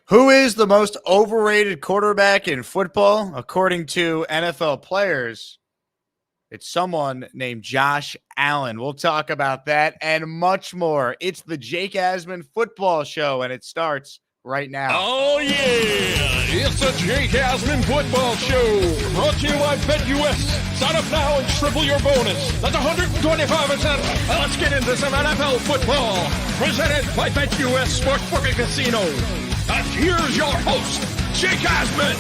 Who is the most overrated quarterback in football? According to NFL Players, it's someone named Josh Allen. We'll talk about that and much more. It's the Jake Asman Football Show, and it starts right now. Oh, yeah. It's the Jake Asman Football Show. Brought to you by BetUS. Sign up now and triple your bonus. That's 125%. Let's get into some NFL football. Presented by BetUS Sportsbook and Casino. And here's your host, Jake Asman.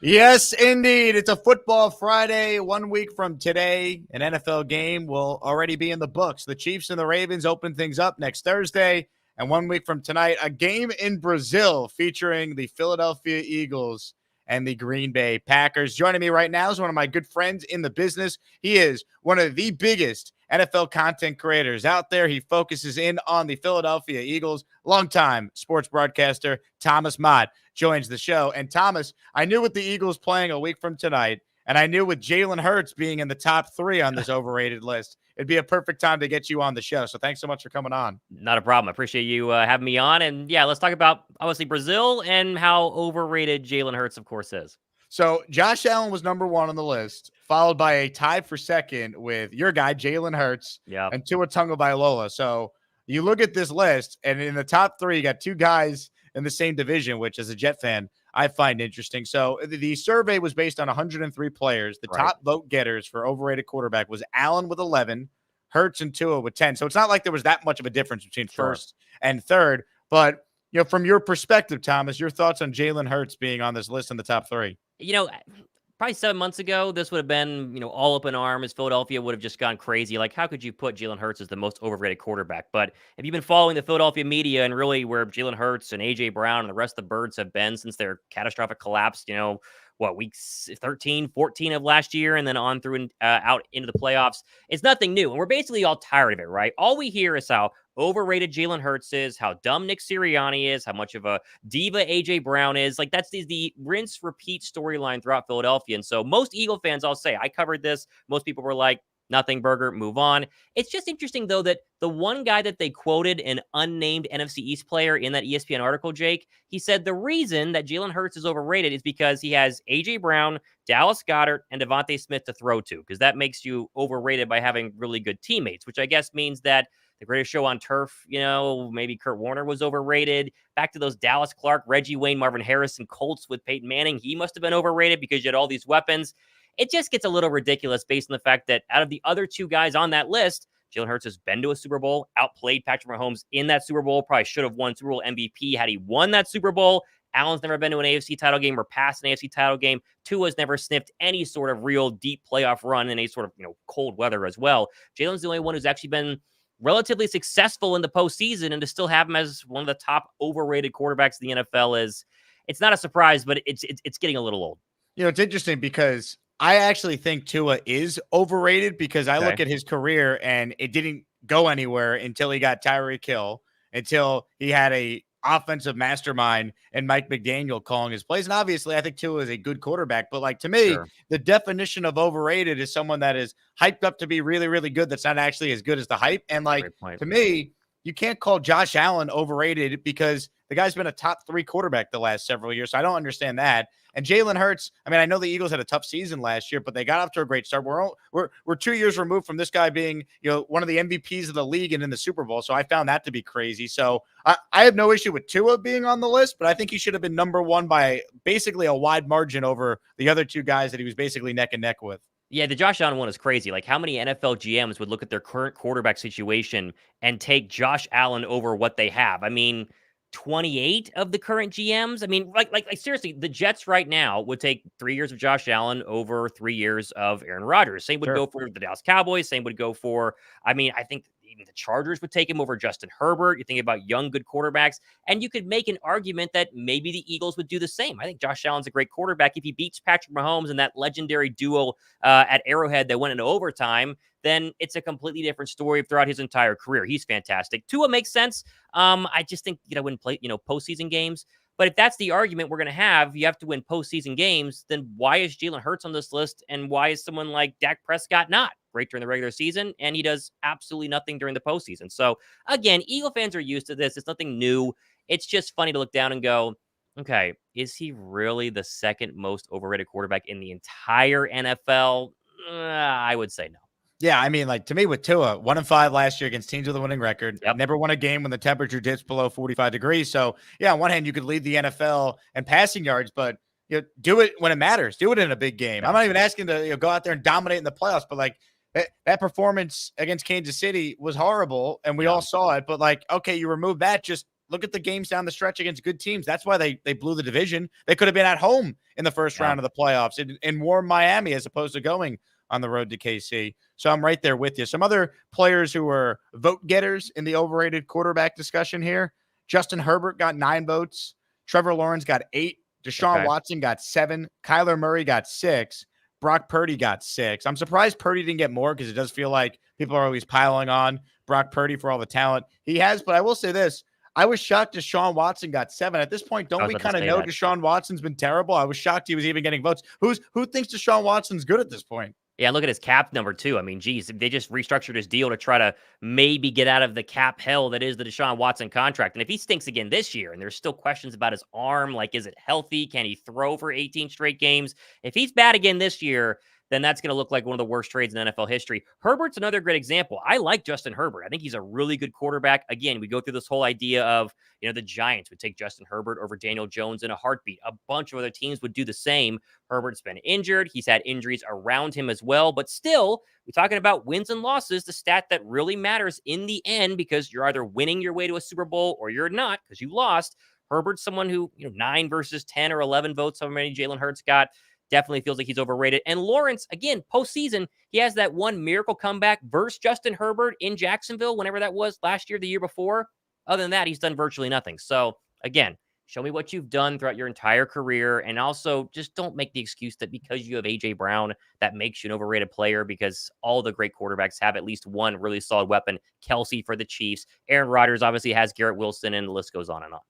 Yes, indeed. It's a Football Friday. 1 week from today, an NFL game will already be in the books. The Chiefs and the Ravens open things up next Thursday. And 1 week from tonight, a game in Brazil featuring the Philadelphia Eagles and the Green Bay Packers. Joining me right now is one of my good friends in the business. He is one of the biggest NFL content creators out there. He focuses in on the Philadelphia Eagles. Longtime sports broadcaster Thomas Mott joins the show. And Thomas, I knew with the Eagles playing a week from tonight, and I knew with Jalen Hurts being in the top 3 on this overrated list, it'd be a perfect time to get you on the show. So thanks so much for coming on. Not a problem. I appreciate you having me on. And yeah, let's talk about obviously Brazil and how overrated Jalen Hurts, of course, is. So Josh Allen was number 1 on the list, followed by a tie for second with your guy, Jalen Hurts, and Tua Tagovailoa. So you look at this list, and in the top 3, you got 2 guys in the same division, which as a Jet fan, I find interesting. So the survey was based on 103 players. The top vote getters for overrated quarterback was Allen with 11, Hurts and Tua with 10. So it's not like there was that much of a difference between first and third. But, you know, from your perspective, Thomas, your thoughts on Jalen Hurts being on this list in the top 3? You know, probably 7 months ago, this would have been, all up in arms. Philadelphia would have just gone crazy. Like, how could you put Jalen Hurts as the most overrated quarterback? But if you've been following the Philadelphia media and really where Jalen Hurts and A.J. Brown and the rest of the Birds have been since their catastrophic collapse, weeks 13, 14 of last year, and then on through and out into the playoffs, it's nothing new. And we're basically all tired of it, right? All we hear is how overrated Jalen Hurts is, how dumb Nick Sirianni is, how much of a diva A.J. Brown is. Like, that's the rinse, repeat storyline throughout Philadelphia. And so most Eagle fans, I'll say, I covered this. Most people were like, nothing, Burger, move on. It's just interesting, though, that the one guy that they quoted, an unnamed NFC East player in that ESPN article, Jake, he said the reason that Jalen Hurts is overrated is because he has A.J. Brown, Dallas Goedert, and Devontae Smith to throw to, because that makes you overrated by having really good teammates, which I guess means that the greatest show on turf, maybe Kurt Warner was overrated. Back to those Dallas Clark, Reggie Wayne, Marvin Harrison Colts with Peyton Manning. He must have been overrated because you had all these weapons. It just gets a little ridiculous based on the fact that out of the other 2 guys on that list, Jalen Hurts has been to a Super Bowl, outplayed Patrick Mahomes in that Super Bowl, probably should have won Super Bowl MVP had he won that Super Bowl. Allen's never been to an AFC title game or past an AFC title game. Tua's never sniffed any sort of real deep playoff run in any sort of, cold weather as well. Jalen's the only one who's actually been relatively successful in the postseason, and to still have him as one of the top overrated quarterbacks in the NFL it's not a surprise, but it's getting a little old. It's interesting because I actually think Tua is overrated because I look at his career and it didn't go anywhere until he got Tyreek Hill, until he had a offensive mastermind and Mike McDaniel calling his plays. And obviously I think Tua is a good quarterback, but like to me, the definition of overrated is someone that is hyped up to be really, really good. That's not actually as good as the hype. And like, to me, you can't call Josh Allen overrated because the guy's been a top 3 quarterback the last several years. So I don't understand that. And Jalen Hurts, I mean, I know the Eagles had a tough season last year, but they got off to a great start. We're 2 years removed from this guy being, one of the MVPs of the league and in the Super Bowl. So I found that to be crazy. So I have no issue with Tua being on the list, but I think he should have been number 1 by basically a wide margin over the other 2 guys that he was basically neck and neck with. Yeah, the Josh Allen one is crazy. Like, how many NFL GMs would look at their current quarterback situation and take Josh Allen over what they have? I mean, 28 of the current GMs. I mean, like seriously, the Jets right now would take 3 years of Josh Allen over 3 years of Aaron Rodgers. Same would go for the Dallas Cowboys. Same would go for, I think even the Chargers would take him over Justin Herbert. You think about young, good quarterbacks, and you could make an argument that maybe the Eagles would do the same. I think Josh Allen's a great quarterback. If he beats Patrick Mahomes and that legendary duo at Arrowhead that went into overtime, then it's a completely different story throughout his entire career. He's fantastic. Tua makes sense. I just think, win postseason games. But if that's the argument we're going to have, you have to win postseason games, then why is Jalen Hurts on this list? And why is someone like Dak Prescott not? Great during the regular season, and he does absolutely nothing during the postseason. So, again, Eagle fans are used to this. It's nothing new. It's just funny to look down and go, okay, is he really the second most overrated quarterback in the entire NFL? I would say no. Yeah, I mean, like to me with Tua, 1-5 last year against teams with a winning record. Yep. Never won a game when the temperature dips below 45 degrees. So yeah, on one hand, you could lead the NFL in passing yards, but do it when it matters. Do it in a big game. I'm not even asking to go out there and dominate in the playoffs, but like that performance against Kansas City was horrible, and we all saw it. But like, okay, you remove that, just look at the games down the stretch against good teams. That's why they blew the division. They could have been at home in the first round of the playoffs in warm Miami as opposed to going on the road to KC. So I'm right there with you. Some other players who were vote getters in the overrated quarterback discussion here. Justin Herbert got 9 votes. Trevor Lawrence got 8. Deshaun Watson got 7. Kyler Murray got 6. Brock Purdy got 6. I'm surprised Purdy didn't get more because it does feel like people are always piling on Brock Purdy for all the talent he has. But I will say this. I was shocked Deshaun Watson got 7. At this point, don't we kind of know Deshaun Watson's been terrible? I was shocked he was even getting votes. Who thinks Deshaun Watson's good at this point? Yeah, look at his cap number too. I mean, geez, they just restructured his deal to try to maybe get out of the cap hell that is the Deshaun Watson contract. And if he stinks again this year, and there's still questions about his arm, like is it healthy? Can he throw for 18 straight games? If he's bad again this year, then that's going to look like one of the worst trades in NFL history. Herbert's another great example. I like Justin Herbert. I think he's a really good quarterback. Again, we go through this whole idea of, the Giants would take Justin Herbert over Daniel Jones in a heartbeat. A bunch of other teams would do the same. Herbert's been injured. He's had injuries around him as well. But still, we're talking about wins and losses, the stat that really matters in the end, because you're either winning your way to a Super Bowl or you're not because you lost. Herbert's someone who, 9 versus 10 or 11 votes, however many Jalen Hurts got. Definitely feels like he's overrated. And Lawrence, again, postseason, he has that one miracle comeback versus Justin Herbert in Jacksonville, whenever that was, last year, the year before. Other than that, he's done virtually nothing. So, again, show me what you've done throughout your entire career. And also, just don't make the excuse that because you have A.J. Brown, that makes you an overrated player, because all the great quarterbacks have at least one really solid weapon. Kelce for the Chiefs. Aaron Rodgers obviously has Garrett Wilson, and the list goes on and on.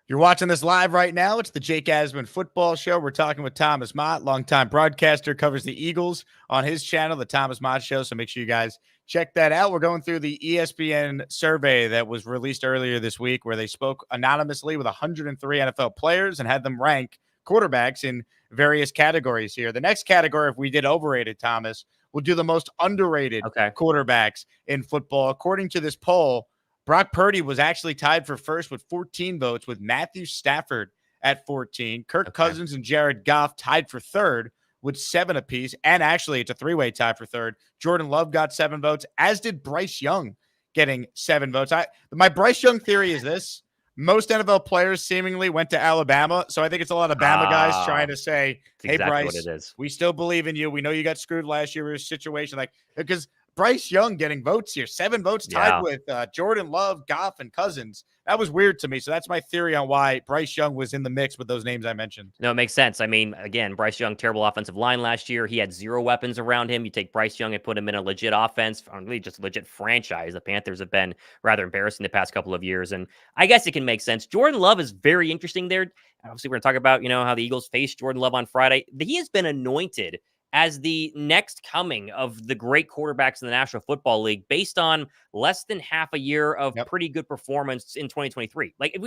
You're watching this live right now. It's the Jake Asman Football Show. We're talking with Thomas Mott, longtime broadcaster, covers the Eagles on his channel, the Thomas Mott Show. So make sure you guys check that out. We're going through the ESPN survey that was released earlier this week, where they spoke anonymously with 103 NFL players and had them rank quarterbacks in various categories here. The next category, if we did overrated, Thomas, we'll do the most underrated quarterbacks in football. According to this poll, Brock Purdy was actually tied for first with 14 votes, with Matthew Stafford at 14. Kirk Cousins and Jared Goff tied for third with 7 apiece. And actually, it's a 3-way tie for third. Jordan Love got 7 votes, as did Bryce Young, getting 7 votes. My Bryce Young theory is this. Most NFL players seemingly went to Alabama. So I think it's a lot of Bama guys trying to say, hey, Bryce, we still believe in you. We know you got screwed last year with a situation because Bryce Young getting votes here, 7 votes tied with Jordan Love, Goff, and Cousins. That was weird to me. So that's my theory on why Bryce Young was in the mix with those names I mentioned. No, it makes sense. I mean, again, Bryce Young, terrible offensive line last year. He had 0 weapons around him. You take Bryce Young and put him in a legit offense, or really just a legit franchise. The Panthers have been rather embarrassing the past couple of years. And I guess it can make sense. Jordan Love is very interesting there. Obviously, we're going to talk about, how the Eagles faced Jordan Love on Friday. He has been anointed as the next coming of the great quarterbacks in the National Football League based on less than half a year of pretty good performance in 2023. Like,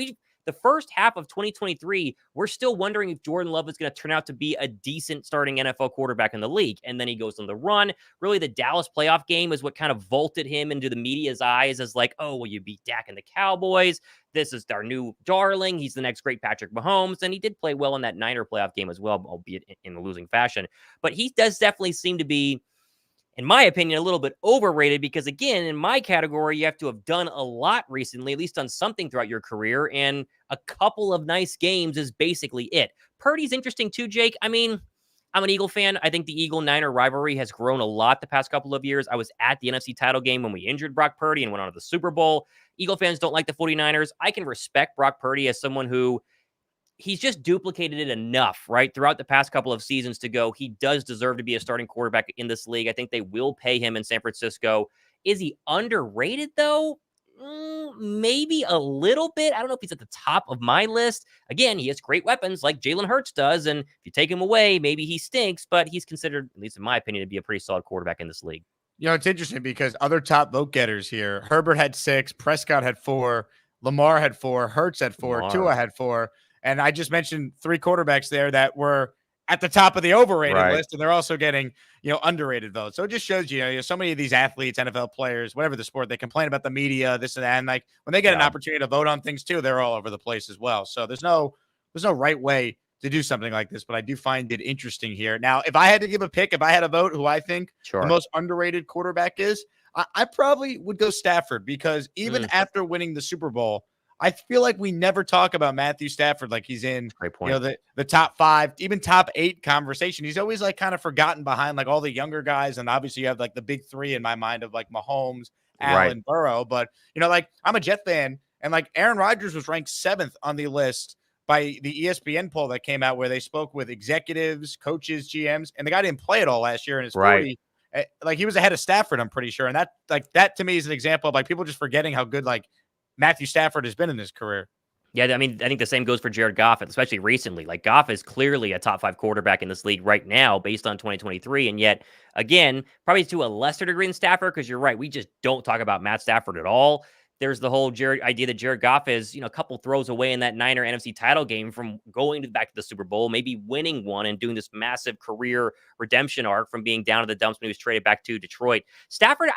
the first half of 2023, we're still wondering if Jordan Love is going to turn out to be a decent starting NFL quarterback in the league. And then he goes on the run. Really, the Dallas playoff game is what kind of vaulted him into the media's eyes as like, oh, well, you beat Dak and the Cowboys. This is our new darling. He's the next great Patrick Mahomes. And he did play well in that Niner playoff game as well, albeit in a losing fashion. But he does definitely seem to be, in my opinion, a little bit overrated because, again, in my category, you have to have done a lot recently, at least done something throughout your career, and a couple of nice games is basically it. Purdy's interesting too, Jake. I mean, I'm an Eagle fan. I think the Eagle-Niner rivalry has grown a lot the past couple of years. I was at the NFC title game when we injured Brock Purdy and went on to the Super Bowl. Eagle fans don't like the 49ers. I can respect Brock Purdy as someone who he's just duplicated it enough, right, throughout the past couple of seasons to go, he does deserve to be a starting quarterback in this league. I think they will pay him in San Francisco. Is he underrated, though? Maybe a little bit. I don't know if he's at the top of my list. Again, he has great weapons like Jalen Hurts does, and if you take him away, maybe he stinks, but he's considered, at least in my opinion, to be a pretty solid quarterback in this league. It's interesting because other top vote getters here, Herbert had 6, Prescott had 4, Lamar had 4, Hurts had 4, Lamar. Tua had 4, and I just mentioned 3 quarterbacks there that were at the top of the overrated list, and they're also getting, underrated votes. So it just shows so many of these athletes, NFL players, whatever the sport, they complain about the media, this and that, and like when they get an opportunity to vote on things too, they're all over the place as well. So there's no right way to do something like this, but I do find it interesting here. Now, if I had to give a pick, if I had a vote who I think the most underrated quarterback is, I probably would go Stafford, because even after winning the Super Bowl, I feel like we never talk about Matthew Stafford like he's in, the top 5, even top 8 conversation. He's always like kind of forgotten behind like all the younger guys, and obviously you have like the big 3 in my mind of like Mahomes, Allen, Burrow. But like I'm a Jet fan, and like Aaron Rodgers was ranked 7th on the list by the ESPN poll that came out, where they spoke with executives, coaches, GMs, and the guy didn't play at all last year in his 40. Like he was ahead of Stafford, I'm pretty sure. And that to me is an example of like people just forgetting how good like Matthew Stafford has been in his career. Yeah, I mean, I think the same goes for Jared Goff, especially recently. Like Goff is clearly a top 5 quarterback in this league right now based on 2023. And yet, again, probably to a lesser degree than Stafford, because you're right, we just don't talk about Matt Stafford at all. There's the whole idea that Jared Goff is, a couple throws away in that Niner NFC title game from going back to the Super Bowl, maybe winning one and doing this massive career redemption arc from being down to the dumps when he was traded back to Detroit. Stafford,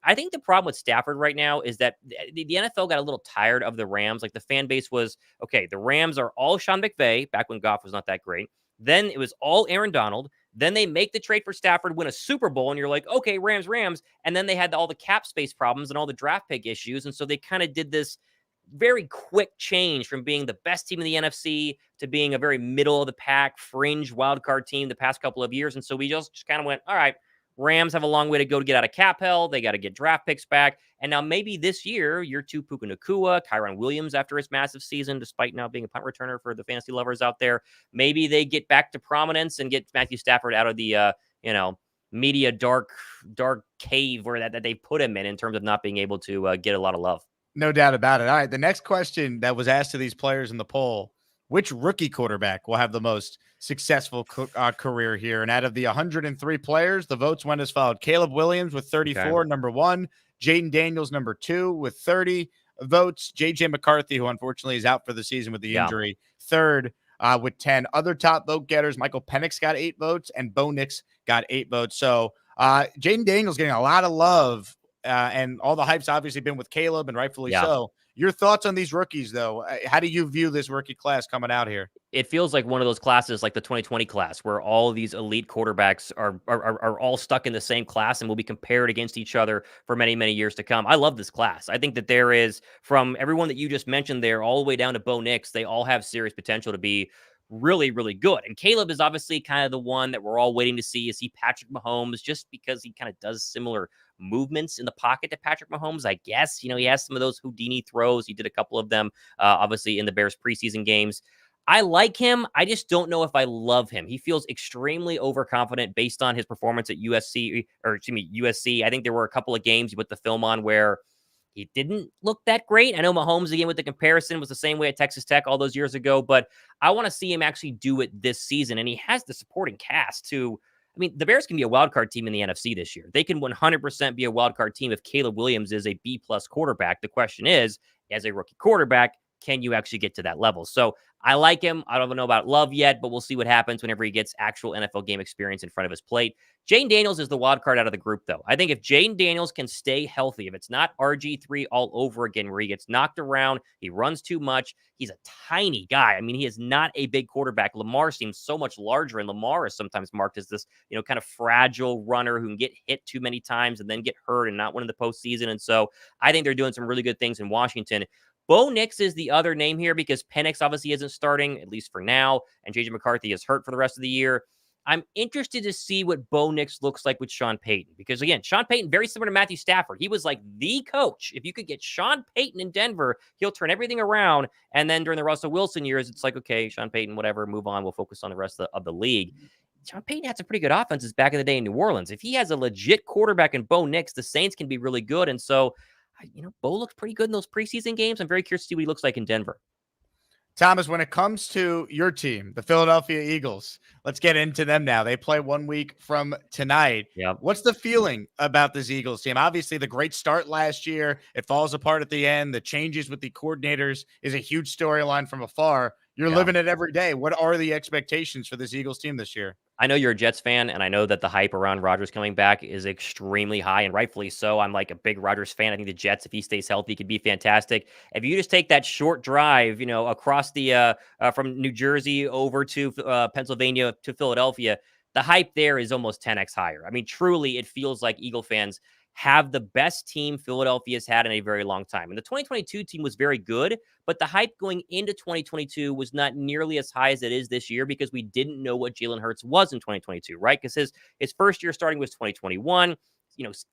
I think the problem with Stafford right now is that the NFL got a little tired of the Rams. Like the fan base was, okay, the Rams are all Sean McVay, back when Goff was not that great. Then it was all Aaron Donald. Then they make the trade for Stafford, win a Super Bowl, and you're like, okay, Rams. And then they had all the cap space problems and all the draft pick issues. And so they kind of did this very quick change from being the best team in the NFC to being a very middle of the pack, fringe wildcard team the past couple of years. And so we just kind of went, all right, Rams have a long way to go to get out of cap hell. They got to get draft picks back. And now maybe this year, two Puka Nacua, Kyron Williams after his massive season, despite now being a punt returner for the fantasy lovers out there, maybe they get back to prominence and get Matthew Stafford out of the, media dark cave where that they put him in terms of not being able to get a lot of love. No doubt about it. All right. The next question that was asked to these players in the poll: which rookie quarterback will have the most successful career here? And out of the 103 players, the votes went as followed: Caleb Williams with 34, number 1; Jaden Daniels, number 2, with 30 votes; JJ McCarthy, who unfortunately is out for the season with the injury, 3rd with 10. Other top vote getters: Michael Penix got 8 votes, and Bo Nix got 8 votes. So Jaden Daniels getting a lot of love, and all the hype's obviously been with Caleb, and rightfully so. Your thoughts on these rookies, though? How do you view this rookie class coming out here? It feels like one of those classes, like the 2020 class, where all these elite quarterbacks are all stuck in the same class and will be compared against each other for many, many years to come. I love this class. I think that there is, from everyone that you just mentioned there, all the way down to Bo Nix, they all have serious potential to be really, really good. And Caleb is obviously kind of the one that we're all waiting to see. Is he Patrick Mahomes, just because he kind of does similar movements in the pocket to Patrick Mahomes, I guess. He has some of those Houdini throws. He did a couple of them, obviously, in the Bears preseason games. I like him. I just don't know if I love him. He feels extremely overconfident based on his performance at USC. I think there were a couple of games he put the film on where he didn't look that great. I know Mahomes, again, with the comparison, was the same way at Texas Tech all those years ago, but I want to see him actually do it this season. And he has the supporting cast to, the Bears can be a wild card team in the NFC this year. They can 100% be a wild card team if Caleb Williams is a B+ quarterback. The question is, as a rookie quarterback, can you actually get to that level? So I like him. I don't know about love yet, but we'll see what happens whenever he gets actual NFL game experience in front of his plate. Jaden Daniels is the wild card out of the group, though. I think if Jaden Daniels can stay healthy, if it's not RG3 all over again, where he gets knocked around, he runs too much, he's a tiny guy. He is not a big quarterback. Lamar seems so much larger, and Lamar is sometimes marked as this, kind of fragile runner who can get hit too many times and then get hurt and not win in the postseason. And so I think they're doing some really good things in Washington. Bo Nix is the other name here because Penix obviously isn't starting, at least for now, and JJ McCarthy is hurt for the rest of the year. I'm interested to see what Bo Nix looks like with Sean Payton, because, again, Sean Payton, very similar to Matthew Stafford. He was like the coach. If you could get Sean Payton in Denver, he'll turn everything around. And then during the Russell Wilson years, it's like, okay, Sean Payton, whatever, move on. We'll focus on the rest of the league. Sean Payton had some pretty good offenses back in the day in New Orleans. If he has a legit quarterback in Bo Nix, the Saints can be really good. And so, Bo looks pretty good in those preseason games. I'm very curious to see what he looks like in Denver. Thomas, when it comes to your team, the Philadelphia Eagles, let's get into them now. They play 1 week from tonight. Yep. What's the feeling about this Eagles team? Obviously, the great start last year, it falls apart at the end. The changes with the coordinators is a huge storyline from afar. You're living it every day. What are the expectations for this Eagles team this year? I know you're a Jets fan, and I know that the hype around Rodgers coming back is extremely high, and rightfully so. I'm like a big Rodgers fan. I think the Jets, if he stays healthy, could be fantastic. If you just take that short drive, across the from New Jersey over to Pennsylvania to Philadelphia, the hype there is almost 10x higher. I mean, truly, it feels like Eagle fans have the best team Philadelphia's had in a very long time. And the 2022 team was very good, but the hype going into 2022 was not nearly as high as it is this year because we didn't know what Jalen Hurts was in 2022, right? Because his first year starting was 2021.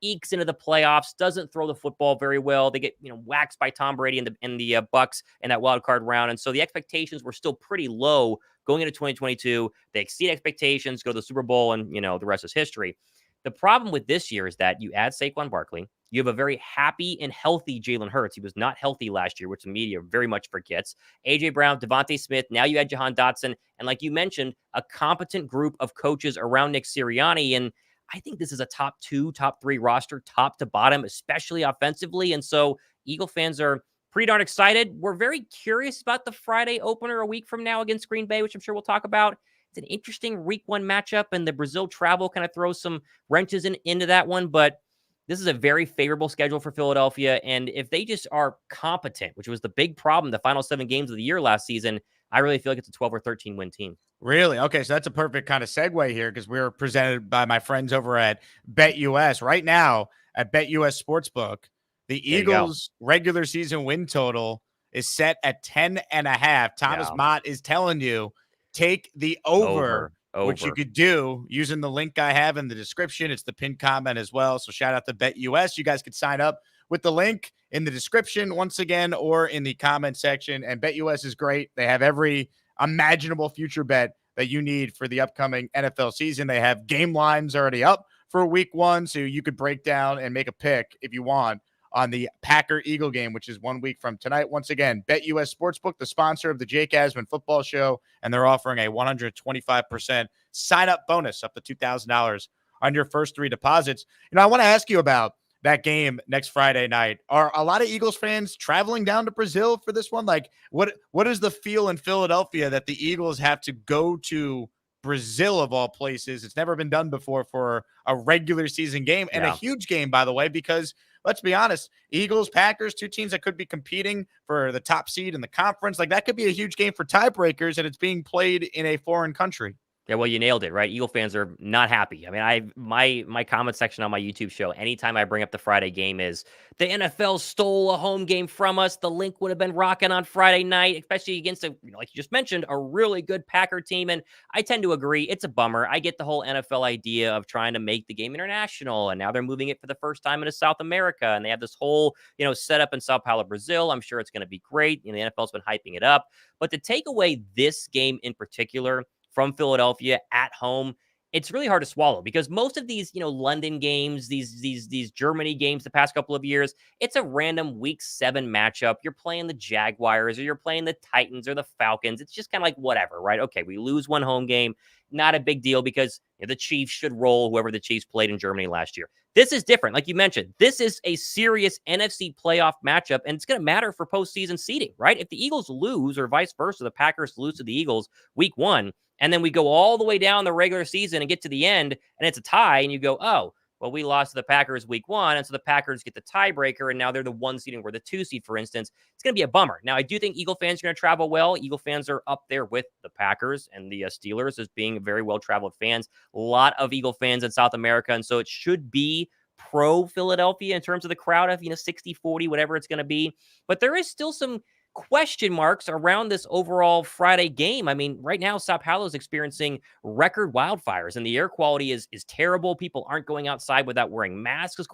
Ekes into the playoffs, doesn't throw the football very well. They get waxed by Tom Brady in the Bucks in that wild card round, and so the expectations were still pretty low going into 2022. They exceed expectations, go to the Super Bowl, and the rest is history. The problem with this year is that you add Saquon Barkley. You have a very happy and healthy Jalen Hurts. He was not healthy last year, which the media very much forgets. A.J. Brown, Devontae Smith. Now you add Jahan Dotson. And like you mentioned, a competent group of coaches around Nick Sirianni. And I think this is a top 2, top 3 roster, top to bottom, especially offensively. And so Eagle fans are pretty darn excited. We're very curious about the Friday opener a week from now against Green Bay, which I'm sure we'll talk about. It's an interesting week 1 matchup, and the Brazil travel kind of throws some wrenches into that one. But this is a very favorable schedule for Philadelphia. And if they just are competent, which was the big problem the final 7 games of the year last season, I really feel like it's a 12 or 13 win team. Really? Okay, so that's a perfect kind of segue here because we're presented by my friends over at BetUS. Right now at BetUS Sportsbook, the Eagles' regular season win total is set at 10.5. Thomas Mott is telling you, take the over, which you could do using the link I have in the description. It's the pinned comment as well. So shout out to BetUS. You guys could sign up with the link in the description once again, or in the comment section. And BetUS is great. They have every imaginable future bet that you need for the upcoming NFL season. They have game lines already up for week 1. So you could break down and make a pick if you want on the Packer-Eagle game, which is 1 week from tonight. Once again, BetUS Sportsbook, the sponsor of the Jake Asman Football Show, and they're offering a 125% sign-up bonus up to $2,000 on your first 3 deposits. I want to ask you about that game next Friday night. Are a lot of Eagles fans traveling down to Brazil for this one? Like, what is the feel in Philadelphia that the Eagles have to go to Brazil of all places? It's never been done before for a regular season game, and a huge game, by the way, because let's be honest, Eagles, Packers, 2 teams that could be competing for the top seed in the conference. Like, that could be a huge game for tiebreakers, and it's being played in a foreign country. Yeah, well, you nailed it, right? Eagle fans are not happy. I mean, my comment section on my YouTube show, anytime I bring up the Friday game, is the NFL stole a home game from us. The link would have been rocking on Friday night, especially against like you just mentioned, a really good Packer team. And I tend to agree. It's a bummer. I get the whole NFL idea of trying to make the game international, and now they're moving it for the first time into South America, and they have this whole setup in Sao Paulo, Brazil. I'm sure it's going to be great. The NFL's been hyping it up, but to take away this game in particular from Philadelphia at home, it's really hard to swallow because most of these, London games, these Germany games the past couple of years, it's a random week 7 matchup. You're playing the Jaguars or you're playing the Titans or the Falcons. It's just kind of like whatever, right? Okay, we lose one home game. Not a big deal because the Chiefs should roll whoever the Chiefs played in Germany last year. This is different. Like you mentioned, this is a serious NFC playoff matchup, and it's going to matter for postseason seeding, right? If the Eagles lose or vice versa, the Packers lose to the Eagles week 1, and then we go all the way down the regular season and get to the end, and it's a tie, and you go, oh, well, we lost to the Packers week 1, and so the Packers get the tiebreaker, and now they're the 1 seed and we're the 2 seed, for instance. It's going to be a bummer. Now, I do think Eagle fans are going to travel well. Eagle fans are up there with the Packers and the Steelers as being very well-traveled fans. A lot of Eagle fans in South America, and so it should be pro-Philadelphia in terms of the crowd of, 60-40, whatever it's going to be. But there is still some question marks around this overall Friday game. I mean, right now, Sao Paulo is experiencing record wildfires, and the air quality is terrible. People aren't going outside without wearing masks,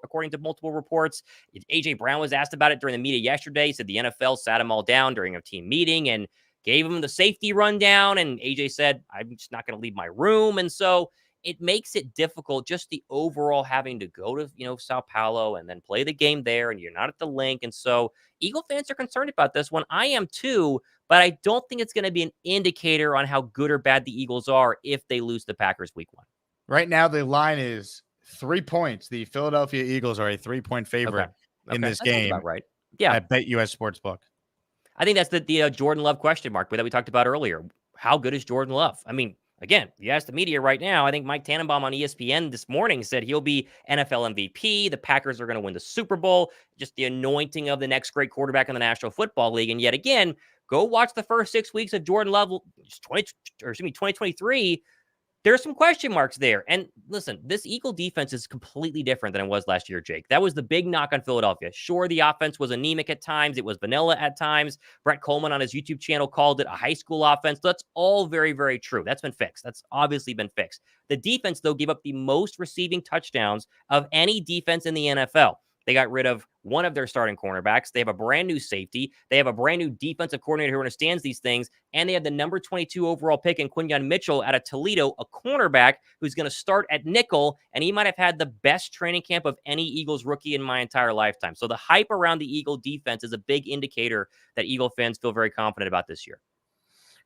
according to multiple reports. A.J. Brown was asked about it during the media yesterday. He said the NFL sat him all down during a team meeting and gave him the safety rundown, and A.J. said, I'm just not going to leave my room. And so it makes it difficult, just the overall having to go to, Sao Paulo and then play the game there, and you're not at the link. And so Eagle fans are concerned about this one. I am too, but I don't think it's going to be an indicator on how good or bad the Eagles are if they lose the Packers week 1. Right now, the line is 3 points. The Philadelphia Eagles are a 3-point favorite in this game. About right. Yeah. At BetUS Sportsbook. I think that's the Jordan Love question mark that we talked about earlier. How good is Jordan Love? I mean, again, you ask the media right now. I think Mike Tannenbaum on ESPN this morning said he'll be NFL MVP. The Packers are going to win the Super Bowl. Just the anointing of the next great quarterback in the National Football League. And yet again, go watch the first 6 weeks of Jordan Love, 2023. There's some question marks there. And listen, this Eagle defense is completely different than it was last year, Jake. That was the big knock on Philadelphia. Sure, the offense was anemic at times. It was vanilla at times. Brett Coleman on his YouTube channel called it a high school offense. That's all very, very true. That's been fixed. That's obviously been fixed. The defense, though, gave up the most receiving touchdowns of any defense in the NFL. They got rid of one of their starting cornerbacks. They have a brand new safety. They have a brand new defensive coordinator who understands these things. And they have the number 22 overall pick in Quinyon Mitchell out of Toledo, a cornerback who's going to start at nickel. And he might have had the best training camp of any Eagles rookie in my entire lifetime. So the hype around the Eagle defense is a big indicator that Eagle fans feel very confident about this year.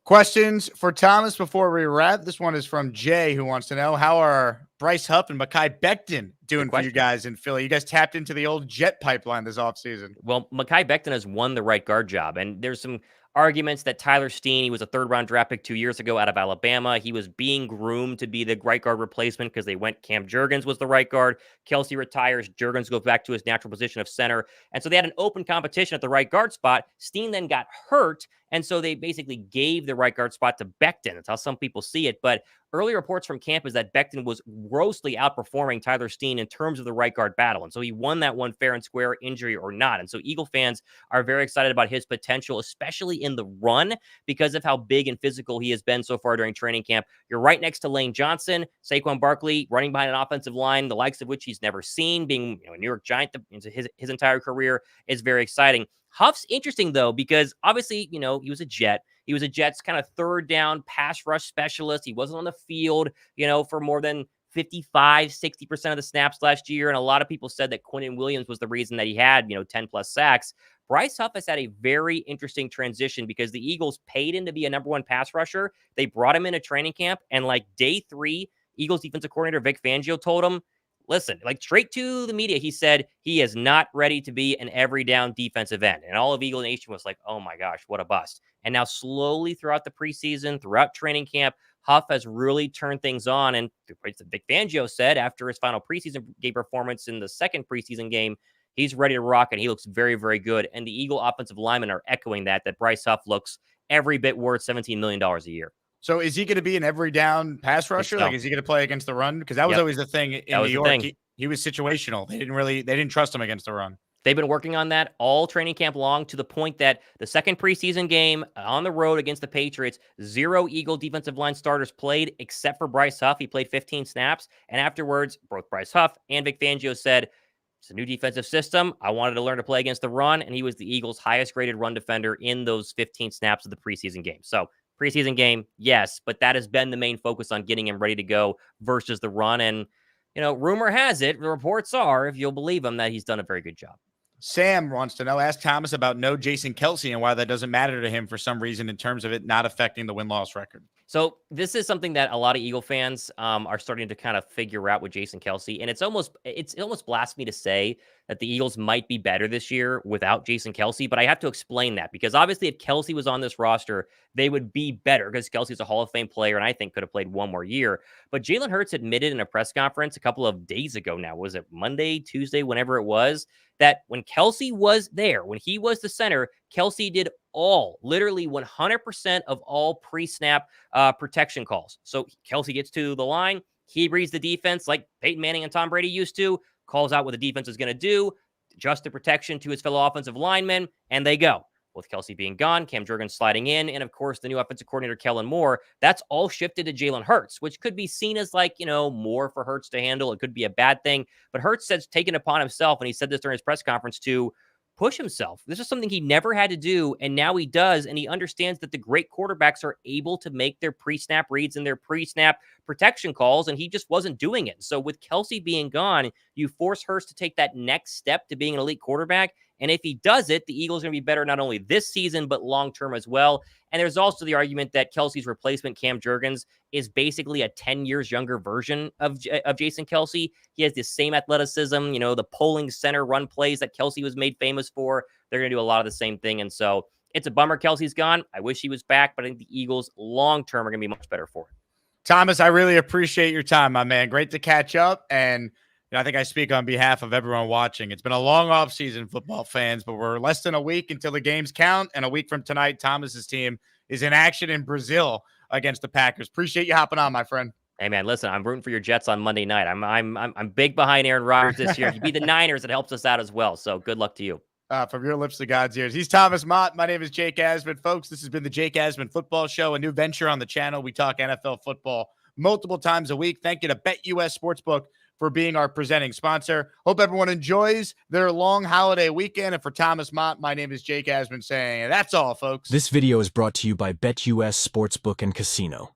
Questions for Thomas before we wrap. This one is from Jay, who wants to know, how are Bryce Huff and Mekhi Becton doing for you guys in Philly? You guys tapped into the old jet pipeline this offseason. Well, Mekhi Becton has won the right guard job, and there's some arguments that Tyler Steen, he was a third-round draft pick 2 years ago out of Alabama. He was being groomed to be the right guard replacement because they went Cam Jurgens was the right guard. Kelce retires. Jurgens goes back to his natural position of center. And so they had an open competition at the right guard spot. Steen then got hurt, and so they basically gave the right guard spot to Becton. That's how some people see it. But early reports from camp is that Becton was grossly outperforming Tyler Steen in terms of the right guard battle. And so he won that one fair and square, injury or not. And so Eagle fans are very excited about his potential, especially in the run, because of how big and physical he has been so far during training camp. You're right next to Lane Johnson, Saquon Barkley, running behind an offensive line, the likes of which he's never seen, being a New York Giant his entire career is very exciting. Huff's interesting, though, because obviously, he was a Jet. He was a Jets kind of third down pass rush specialist. He wasn't on the field, for more than 55, 60% of the snaps last year. And a lot of people said that Quinnen Williams was the reason that he had, 10 plus sacks. Bryce Huff has had a very interesting transition because the Eagles paid him to be a number one pass rusher. They brought him into training camp, and like day 3, Eagles defensive coordinator Vic Fangio told him, listen, like straight to the media, he said he is not ready to be an every down defensive end. And all of Eagle Nation was like, oh my gosh, what a bust. And now slowly throughout the preseason, throughout training camp, Huff has really turned things on. And Vic Fangio said after his final preseason game performance in the second preseason game, he's ready to rock and he looks very, very good. And the Eagle offensive linemen are echoing that Bryce Huff looks every bit worth $17 million a year. So is he going to be an every down pass rusher? Like, is he going to play against the run? Because that was always the thing in New York. He was situational. They didn't trust him against the run. They've been working on that all training camp long, to the point that the second preseason game on the road against the Patriots, 0 Eagle defensive line starters played except for Bryce Huff. He played 15 snaps. And afterwards, both Bryce Huff and Vic Fangio said, it's a new defensive system. I wanted to learn to play against the run. And he was the Eagles' highest graded run defender in those 15 snaps of the preseason game. So preseason game, yes, but that has been the main focus on getting him ready to go versus the run. And, rumor has it, the reports are, if you'll believe him, that he's done a very good job. Sam wants to know, ask Thomas about no Jason Kelce and why that doesn't matter to him for some reason in terms of it not affecting the win-loss record. So this is something that a lot of Eagle fans are starting to kind of figure out with Jason Kelce. And it's almost blasphemy to say that the Eagles might be better this year without Jason Kelce. But I have to explain that, because obviously if Kelce was on this roster, they would be better, because Kelce's a Hall of Fame player and I think could have played one more year. But Jalen Hurts admitted in a press conference a couple of days ago now, was it Monday, Tuesday, whenever it was, that when Kelce was there, when he was the center, Kelce did literally 100% of all pre-snap protection calls. So Kelce gets to the line, he reads the defense like Peyton Manning and Tom Brady used to, calls out what the defense is going to do, adjust the protection to his fellow offensive linemen, and they go. With Kelce being gone, Cam Jurgens sliding in, and of course the new offensive coordinator, Kellen Moore, that's all shifted to Jalen Hurts, which could be seen as more for Hurts to handle. It could be a bad thing, but Hurts says taken upon himself, and he said this during his press conference, to push himself. This is something he never had to do, and now he does, and he understands that the great quarterbacks are able to make their pre-snap reads and their pre-snap protection calls, and he just wasn't doing it. So with Kelce being gone, you force Hurts to take that next step to being an elite quarterback. And if he does it, the Eagles are going to be better not only this season, but long-term as well. And there's also the argument that Kelce's replacement, Cam Jurgens, is basically a 10 years younger version of Jason Kelce. He has the same athleticism, the pulling center run plays that Kelce was made famous for. They're going to do a lot of the same thing. And so it's a bummer Kelce's gone. I wish he was back, but I think the Eagles long-term are going to be much better for it. Thomas, I really appreciate your time, my man. Great to catch up. And I think I speak on behalf of everyone watching. It's been a long offseason, football fans, but we're less than a week until the games count. And a week from tonight, Thomas's team is in action in Brazil against the Packers. Appreciate you hopping on, my friend. Hey, man, listen, I'm rooting for your Jets on Monday night. I'm big behind Aaron Rodgers this year. If you beat the Niners, it helps us out as well. So good luck to you. From your lips to God's ears. He's Thomas Mott. My name is Jake Asman. Folks, this has been the Jake Asman Football Show, a new venture on the channel. We talk NFL football multiple times a week. Thank you to BetUS Sportsbook for being our presenting sponsor. Hope everyone enjoys their long holiday weekend. And for Thomas Mott, my name is Jake Asman saying, that's all, folks. This video is brought to you by BetUS Sportsbook and Casino.